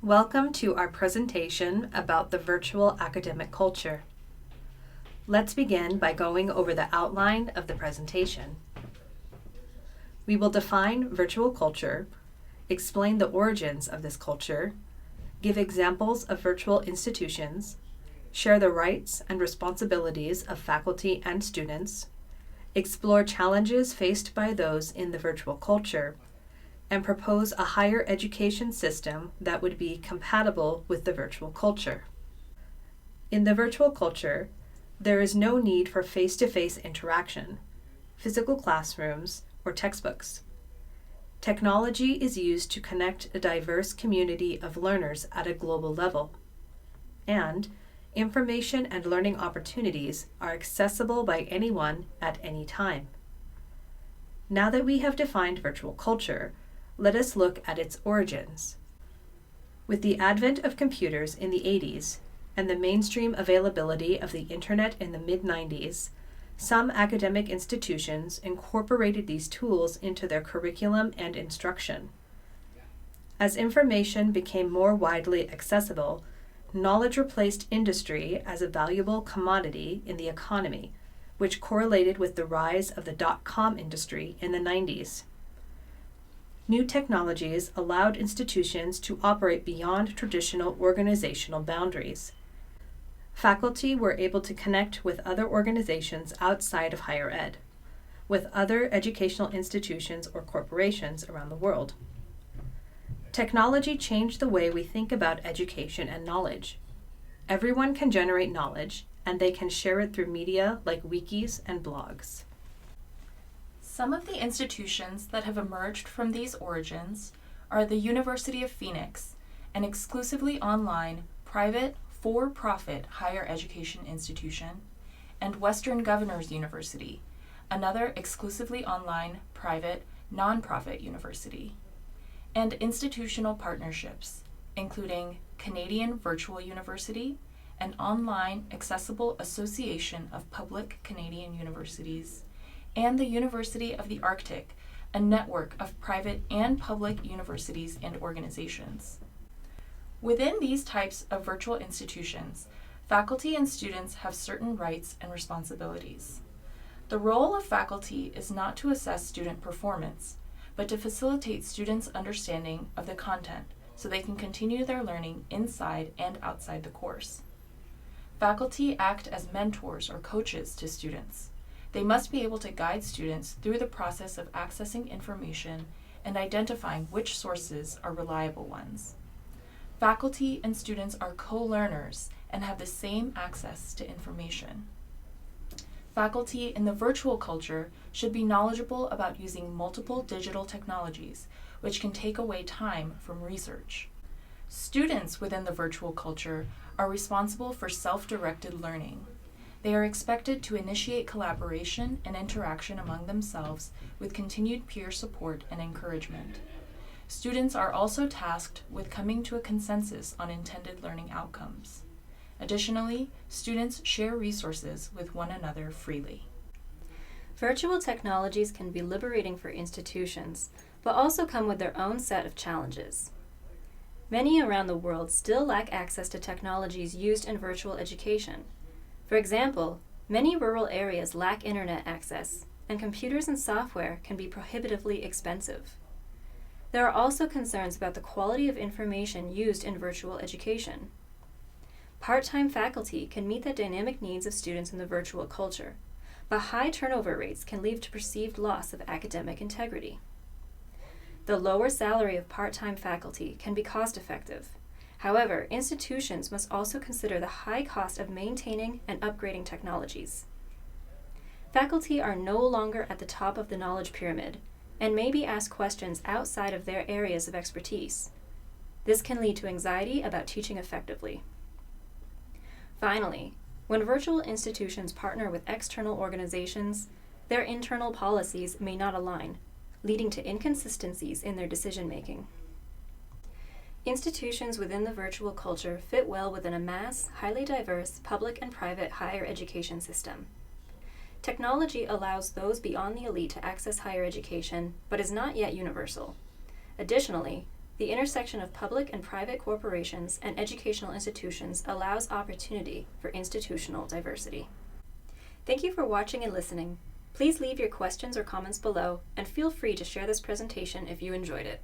Welcome to our presentation about the virtual academic culture. Let's begin by going over the outline of the presentation. We will define virtual culture, explain the origins of this culture, give examples of virtual institutions, share the rights and responsibilities of faculty and students, explore challenges faced by those in the virtual culture, and propose a higher education system that would be compatible with the virtual culture. In the virtual culture, there is no need for face-to-face interaction, physical classrooms, or textbooks. Technology is used to connect a diverse community of learners at a global level, and information and learning opportunities are accessible by anyone at any time. Now that we have defined virtual culture, let us look at its origins. With the advent of computers in the 80s and the mainstream availability of the internet in the mid-90s, some academic institutions incorporated these tools into their curriculum and instruction. As information became more widely accessible, knowledge replaced industry as a valuable commodity in the economy, which correlated with the rise of the dot-com industry in the 90s. New technologies allowed institutions to operate beyond traditional organizational boundaries. Faculty were able to connect with other organizations outside of higher ed, with other educational institutions or corporations around the world. Technology changed the way we think about education and knowledge. Everyone can generate knowledge, and they can share it through media like wikis and blogs. Some of the institutions that have emerged from these origins are the University of Phoenix, an exclusively online, private, for-profit higher education institution, and Western Governors University, another exclusively online, private, nonprofit university, and institutional partnerships, including Canadian Virtual University, an online accessible association of public Canadian universities, and the University of the Arctic, a network of private and public universities and organizations. Within these types of virtual institutions, faculty and students have certain rights and responsibilities. The role of faculty is not to assess student performance, but to facilitate students' understanding of the content so they can continue their learning inside and outside the course. Faculty act as mentors or coaches to students. They must be able to guide students through the process of accessing information and identifying which sources are reliable ones. Faculty and students are co-learners and have the same access to information. Faculty in the virtual culture should be knowledgeable about using multiple digital technologies, which can take away time from research. Students within the virtual culture are responsible for self-directed learning. They are expected to initiate collaboration and interaction among themselves with continued peer support and encouragement. Students are also tasked with coming to a consensus on intended learning outcomes. Additionally, students share resources with one another freely. Virtual technologies can be liberating for institutions, but also come with their own set of challenges. Many around the world still lack access to technologies used in virtual education. For example, many rural areas lack internet access, and computers and software can be prohibitively expensive. There are also concerns about the quality of information used in virtual education. Part-time faculty can meet the dynamic needs of students in the virtual culture, but high turnover rates can lead to perceived loss of academic integrity. The lower salary of part-time faculty can be cost-effective. However, institutions must also consider the high cost of maintaining and upgrading technologies. Faculty are no longer at the top of the knowledge pyramid and may be asked questions outside of their areas of expertise. This can lead to anxiety about teaching effectively. Finally, when virtual institutions partner with external organizations, their internal policies may not align, leading to inconsistencies in their decision-making. Institutions within the virtual culture fit well within a mass, highly diverse public and private higher education system. Technology allows those beyond the elite to access higher education, but is not yet universal. Additionally, The intersection of public and private corporations and educational institutions allows opportunity for institutional diversity. Thank you for watching and listening. Please leave your questions or comments below, and feel free to share this presentation if you enjoyed it.